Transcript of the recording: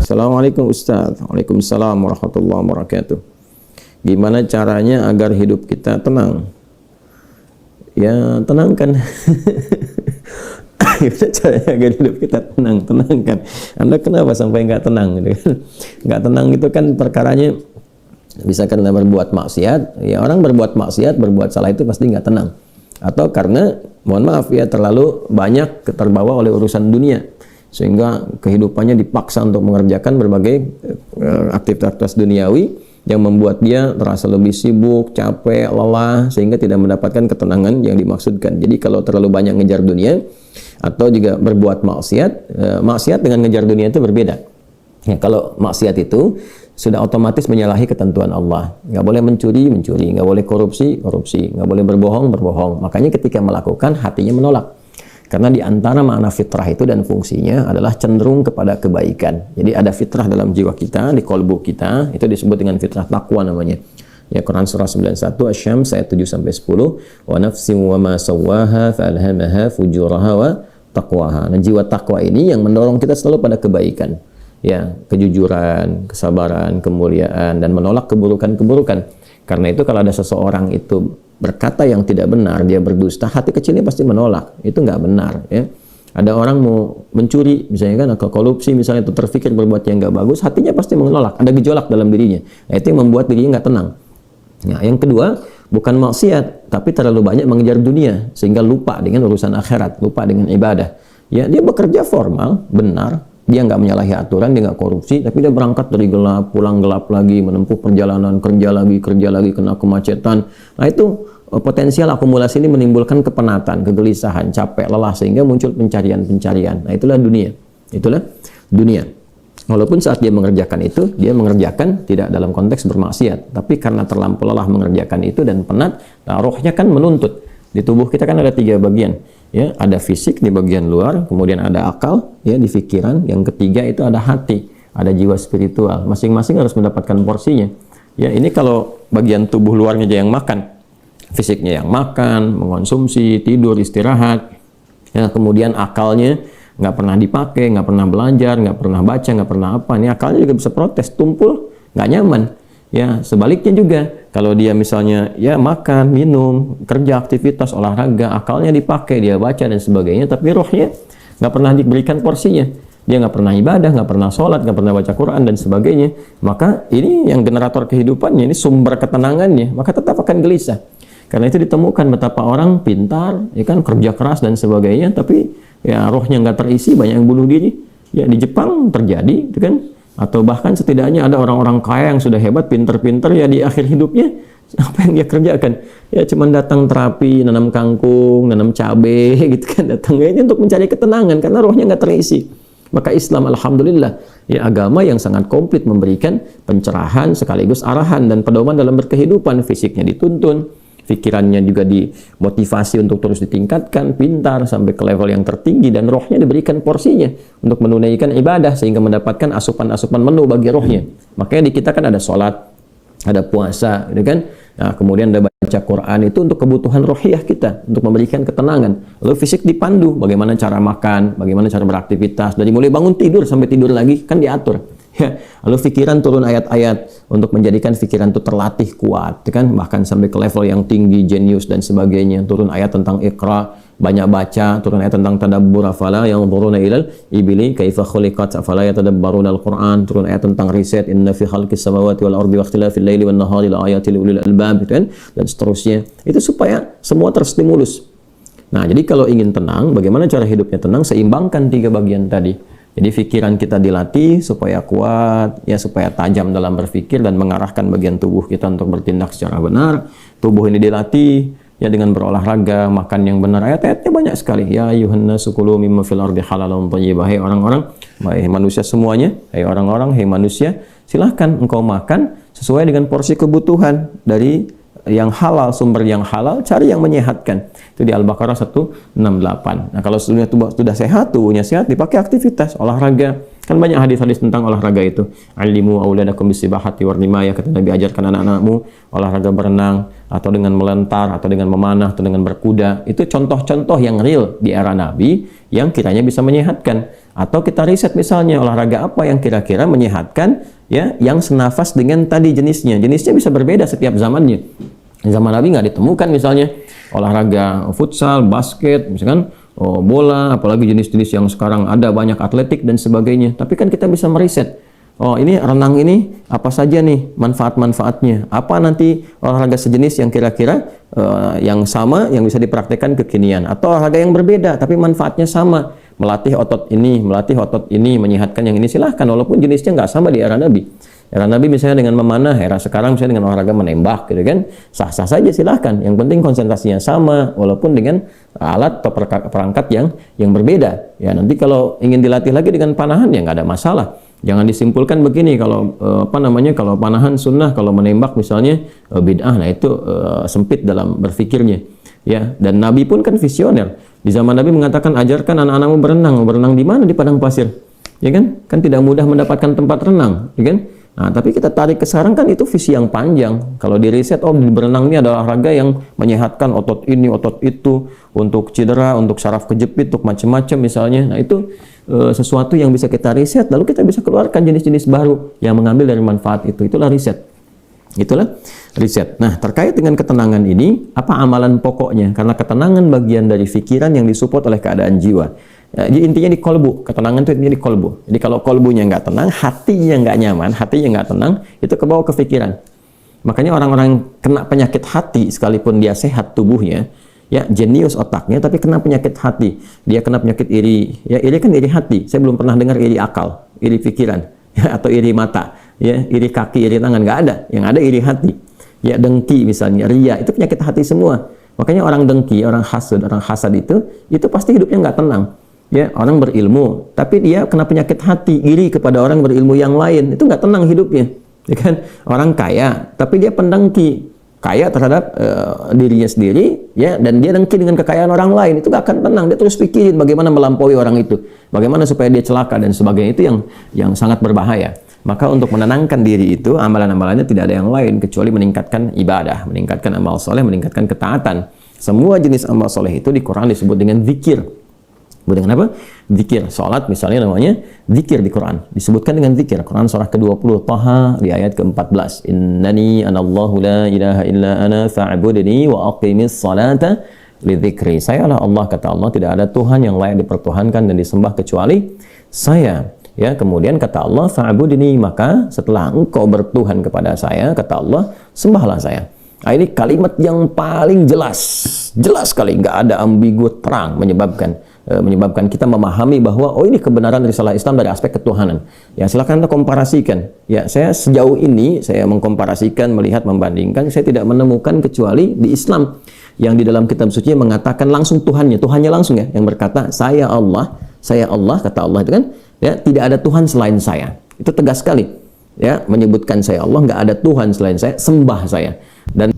Assalamualaikum Ustaz. Waalaikumsalam warahmatullahi wabarakatuh. Gimana caranya agar hidup kita tenang? Ya, tenangkan. Gimana caranya agar hidup kita tenang? Tenangkan. Anda kenapa sampai nggak tenang? Nggak tenang itu kan perkaranya bisa karena berbuat maksiat. Ya, orang berbuat maksiat, berbuat salah itu pasti nggak tenang. Atau karena, mohon maaf ya, terlalu banyak terbawa oleh urusan dunia, sehingga kehidupannya dipaksa untuk mengerjakan berbagai aktivitas duniawi yang membuat dia terasa lebih sibuk, capek, lelah, sehingga tidak mendapatkan ketenangan yang dimaksudkan. Jadi kalau terlalu banyak ngejar dunia atau juga berbuat maksiat, maksiat dengan ngejar dunia itu berbeda. Ya, kalau maksiat itu sudah otomatis menyalahi ketentuan Allah. Nggak boleh mencuri, nggak boleh korupsi, nggak boleh berbohong. Makanya ketika melakukan, hatinya menolak. Karena di antara makna fitrah itu dan fungsinya adalah cenderung kepada kebaikan. Jadi ada fitrah dalam jiwa kita, di kolbu kita, itu disebut dengan fitrah takwa namanya. Ya, Quran surah 91 Asy-Syams ayat 7-10, wa nafsin wa ma sawwaha fa'alhamaha fujuraha wa taqwaha. Nah, jiwa takwa ini yang mendorong kita selalu pada kebaikan. Ya, kejujuran, kesabaran, kemuliaan, dan menolak keburukan-keburukan. Karena itu kalau ada seseorang itu berkata yang tidak benar, dia berdusta, hati kecilnya pasti menolak. Itu nggak benar, ya. Ada orang mau mencuri, misalnya kan, atau korupsi, misalnya, itu terfikir berbuat yang nggak bagus, hatinya pasti menolak. Ada gejolak dalam dirinya. Nah, itu yang membuat dirinya nggak tenang. Nah, yang kedua, bukan maksiat, tapi terlalu banyak mengejar dunia, sehingga lupa dengan urusan akhirat, lupa dengan ibadah. Ya, dia bekerja formal, benar, dia nggak menyalahi aturan, dia nggak korupsi, tapi dia berangkat dari gelap, pulang gelap lagi, menempuh perjalanan, kerja lagi, kena kemacetan. Nah, itu potensial akumulasi ini menimbulkan kepenatan, kegelisahan, capek, lelah, sehingga muncul pencarian-pencarian. Nah, itulah dunia. Walaupun saat dia mengerjakan itu, dia mengerjakan tidak dalam konteks bermaksiat, tapi karena terlampau lelah mengerjakan itu dan penat, nah, rohnya kan menuntut. Di tubuh kita kan ada 3 bagian, ya, ada fisik di bagian luar, kemudian ada akal, ya, di pikiran, yang ketiga itu ada hati, ada jiwa spiritual. Masing-masing harus mendapatkan porsinya. Ya, ini kalau bagian tubuh luarnya aja yang makan, fisiknya yang makan, mengonsumsi, tidur, istirahat, ya, kemudian akalnya nggak pernah dipakai, nggak pernah belajar, nggak pernah baca, nggak pernah apa, ini akalnya juga bisa protes, tumpul, nggak nyaman. Ya, sebaliknya juga, kalau dia misalnya ya makan, minum, kerja, aktivitas, olahraga, akalnya dipakai, dia baca dan sebagainya, tapi rohnya nggak pernah diberikan porsinya. Dia nggak pernah ibadah, nggak pernah sholat, nggak pernah baca Quran dan sebagainya. Maka ini yang generator kehidupannya, ini sumber ketenangannya, maka tetap akan gelisah. Karena itu ditemukan betapa orang pintar, ya kan, kerja keras dan sebagainya, tapi ya rohnya nggak terisi, banyak yang bunuh diri. Ya, di Jepang terjadi, itu kan. Atau bahkan setidaknya ada orang-orang kaya yang sudah hebat, pinter-pinter, ya di akhir hidupnya apa yang dia kerjakan? Ya cuma datang terapi, nanam kangkung, nanam cabai, gitu kan, datangnya ini untuk mencari ketenangan karena rohnya nggak terisi. Maka Islam, alhamdulillah, ya, agama yang sangat komplit, memberikan pencerahan sekaligus arahan dan pedoman dalam berkehidupan. Fisiknya dituntun, pikirannya juga dimotivasi untuk terus ditingkatkan, pintar sampai ke level yang tertinggi, dan rohnya diberikan porsinya untuk menunaikan ibadah sehingga mendapatkan asupan-asupan menu bagi rohnya. Makanya di kita kan ada sholat, ada puasa, gitu kan. Nah, kemudian ada baca Quran, itu untuk kebutuhan rohiyah kita, untuk memberikan ketenangan. Lalu fisik dipandu, bagaimana cara makan, bagaimana cara beraktivitas, dari mulai bangun tidur sampai tidur lagi kan diatur. Ya, lalu pikiran turun ayat-ayat untuk menjadikan pikiran itu terlatih kuat, kan, bahkan sampai ke level yang tinggi, jenius dan sebagainya. Turun ayat tentang Iqra, banyak baca, turun ayat tentang tadabbur, afala yanzuruna ilal ibili kaifa khuliqat afala yatadabbaruna al-Qur'an, turun ayat tentang riset, inna fi khalqis samawati wal ardi wa ikhtilafil laili wan nahari la ayatil li ulil albab, kan, dan seterusnya. Itu supaya semua terstimulus. Nah, jadi kalau ingin tenang, bagaimana cara hidupnya tenang? Seimbangkan 3 bagian tadi. Jadi pikiran kita dilatih supaya kuat, ya, supaya tajam dalam berpikir dan mengarahkan bagian tubuh kita untuk bertindak secara benar. Tubuh ini dilatih, ya, dengan berolahraga, makan yang benar. Ayat-ayatnya banyak sekali. Ya ayyuhan nasu kulu mimma fil ardi halalan thayyibah. Hai orang-orang, hai manusia semuanya, hai orang-orang, hai manusia, silahkan engkau makan sesuai dengan porsi kebutuhan dari yang halal, sumber yang halal, cari yang menyehatkan. Itu di Al-Baqarah 168. Nah, kalau sudah sehat, tubuhnya sehat, dipakai aktivitas, olahraga. Kan banyak hadis-hadis tentang olahraga itu. Alimu auladakum bisibahati warrimaya, kata Nabi, ajarkan anak-anakmu olahraga berenang, atau dengan melentar, atau dengan memanah, atau dengan berkuda. Itu contoh-contoh yang real di era Nabi, yang kiranya bisa menyehatkan. Atau kita riset misalnya olahraga apa yang kira-kira menyehatkan, ya, yang senafas dengan tadi jenisnya. Jenisnya bisa berbeda setiap zamannya. Zaman Nabi nggak ditemukan misalnya olahraga futsal, basket, misalkan bola, apalagi jenis-jenis yang sekarang ada banyak atletik dan sebagainya. Tapi kan kita bisa meriset. Oh, ini renang ini apa saja nih manfaat-manfaatnya? Apa nanti olahraga sejenis yang kira-kira yang sama yang bisa dipraktekkan kekinian, atau olahraga yang berbeda tapi manfaatnya sama, melatih otot ini, menyehatkan yang ini, silahkan walaupun jenisnya nggak sama di era Nabi. Era Nabi misalnya dengan memanah, era sekarang misalnya dengan olahraga menembak, gitu kan, sah-sah saja silahkan. Yang penting konsentrasinya sama, walaupun dengan alat atau perangkat yang berbeda. Ya nanti kalau ingin dilatih lagi dengan panahan ya nggak ada masalah. Jangan disimpulkan begini, kalau kalau panahan sunnah, kalau menembak misalnya bid'ah, nah itu sempit dalam berpikirnya. Ya, dan Nabi pun kan visioner. Di zaman Nabi mengatakan, ajarkan anak-anakmu berenang di mana? Di padang pasir. Ya kan? Kan tidak mudah mendapatkan tempat renang, ya kan? Nah, tapi kita tarik ke sekarang kan itu visi yang panjang. Kalau di riset, berenang ini adalah olahraga yang menyehatkan otot ini, otot itu, untuk cedera, untuk saraf kejepit, untuk macam-macam misalnya. Nah, itu sesuatu yang bisa kita riset, lalu kita bisa keluarkan jenis-jenis baru yang mengambil dari manfaat itu. Itulah riset. Itulah riset. Nah, terkait dengan ketenangan ini, apa amalan pokoknya? Karena ketenangan bagian dari pikiran yang disupport oleh keadaan jiwa. Ya, intinya di kolbu, ketenangan itu intinya di kolbu. Jadi kalau kolbunya nggak tenang, hatinya nggak nyaman, hatinya nggak tenang, itu kebawa ke pikiran. Makanya orang-orang kena penyakit hati, sekalipun dia sehat tubuhnya, ya jenius otaknya, tapi kena penyakit hati. Dia kena penyakit iri. Ya, iri kan iri hati. Saya belum pernah dengar iri akal, iri pikiran, ya, atau iri mata, ya, iri kaki, iri tangan, nggak ada. Yang ada iri hati. Ya, dengki misalnya, ria, itu penyakit hati semua. Makanya orang dengki, orang hasad itu pasti hidupnya nggak tenang. Ya, orang berilmu, tapi dia kena penyakit hati, iri kepada orang berilmu yang lain, itu nggak tenang hidupnya. Ya kan? Orang kaya, tapi dia pendengki, kaya terhadap dirinya sendiri, ya, dan dia dengki dengan kekayaan orang lain, itu nggak akan tenang. Dia terus pikirin bagaimana melampaui orang itu, bagaimana supaya dia celaka dan sebagainya. Itu yang sangat berbahaya. Maka untuk menenangkan diri itu, amalan-amalannya tidak ada yang lain kecuali meningkatkan ibadah, meningkatkan amal soleh, meningkatkan ketaatan. Semua jenis amal soleh itu di Quran disebut dengan zikir. Dengan apa? Zikir. Salat misalnya namanya zikir di Quran. Disebutkan dengan zikir. Quran surah ke-20 Taha di ayat ke-14. Innani anallahu la ilaha illa ana fa'budni wa aqimis salata lidzikri. Saya adalah Allah, kata Allah, tidak ada Tuhan yang layak dipertuhankan dan disembah kecuali saya. Ya, kemudian kata Allah, fa'budni, maka setelah engkau bertuhan kepada saya, kata Allah, sembahlah saya. Nah, ini kalimat yang paling jelas sekali, nggak ada ambigu, terang, menyebabkan kita memahami bahwa ini kebenaran risalah Islam dari aspek ketuhanan. Ya, silakan Anda komparasikan. Ya, saya sejauh ini saya mengkomparasikan, melihat, membandingkan, saya tidak menemukan kecuali di Islam yang di dalam kitab suci mengatakan langsung Tuhannya langsung, ya, yang berkata saya Allah, kata Allah itu kan, ya, tidak ada Tuhan selain saya. Itu tegas sekali. Ya, menyebutkan saya Allah, nggak ada Tuhan selain saya, sembah saya. Dan